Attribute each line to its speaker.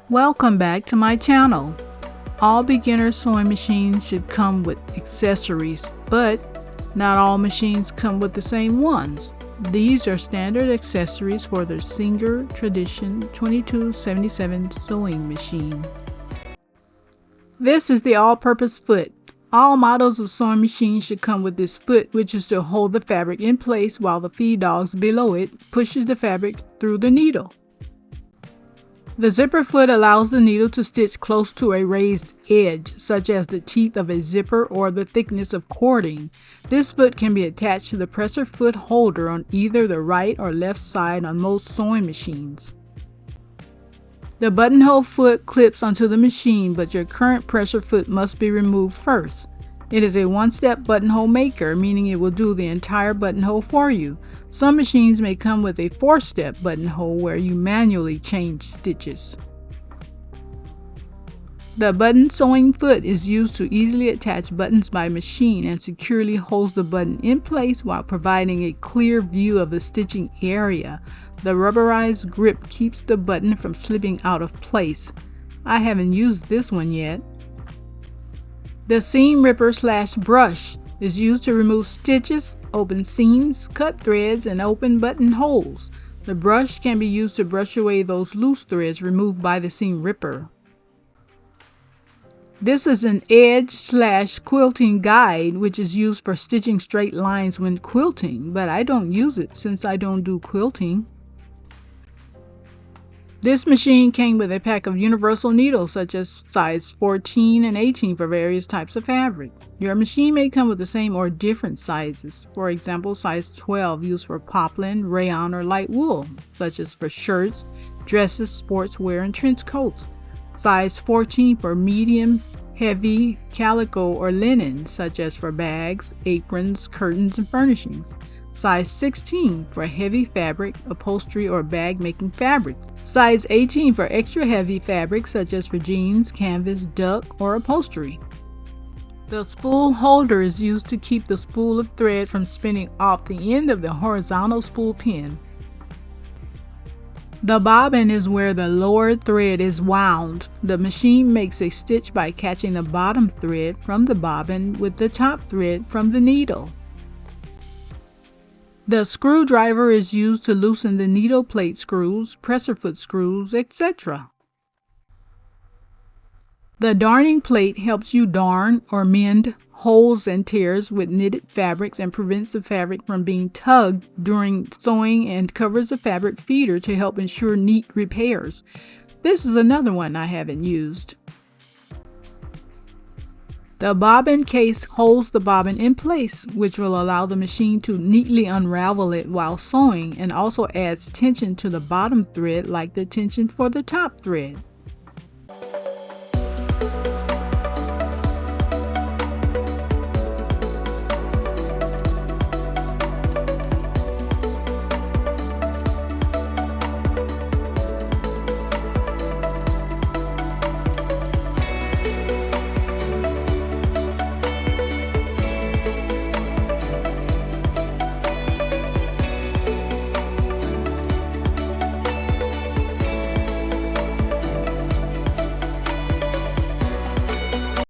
Speaker 1: Welcome back to my channel. All beginner sewing machines should come with accessories, but not all machines come with the same ones. These are standard accessories for the Singer Tradition 2277 sewing machine. This is the all-purpose foot. All models of sewing machines should come with this foot, which is to hold the fabric in place while the feed dogs below it pushes the fabric through the needle. The zipper foot allows the needle to stitch close to a raised edge, such as the teeth of a zipper or the thickness of cording. This foot can be attached to the presser foot holder on either the right or left side on most sewing machines. The buttonhole foot clips onto the machine, but your current presser foot must be removed first. It is a one-step buttonhole maker, meaning it will do the entire buttonhole for you. Some machines may come with a 4-step buttonhole where you manually change stitches. The button sewing foot is used to easily attach buttons by machine and securely holds the button in place while providing a clear view of the stitching area. The rubberized grip keeps the button from slipping out of place. I haven't used this one yet. The seam ripper / brush is used to remove stitches, open seams, cut threads, and open button holes. The brush can be used to brush away those loose threads removed by the seam ripper. This is an edge / quilting guide, which is used for stitching straight lines when quilting, but I don't use it since I don't do quilting. This machine came with a pack of universal needles such as size 14 and 18 for various types of fabric. Your machine may come with the same or different sizes. For example, size 12 used for poplin, rayon, or light wool, such as for shirts, dresses, sportswear, and trench coats. Size 14 for medium, heavy, calico, or linen, such as for bags, aprons, curtains, and furnishings. Size 16 for heavy fabric, upholstery, or bag making fabrics. Size 18 for extra heavy fabric such as for jeans, canvas, duck, or upholstery. The spool holder is used to keep the spool of thread from spinning off the end of the horizontal spool pin. The bobbin is where the lower thread is wound. The machine makes a stitch by catching the bottom thread from the bobbin with the top thread from the needle. The screwdriver is used to loosen the needle plate screws, presser foot screws, etc. The darning plate helps you darn or mend holes and tears with knitted fabrics and prevents the fabric from being tugged during sewing and covers the fabric feeder to help ensure neat repairs. This is another one I haven't used. The bobbin case holds the bobbin in place, which will allow the machine to neatly unravel it while sewing and also adds tension to the bottom thread like the tension for the top thread.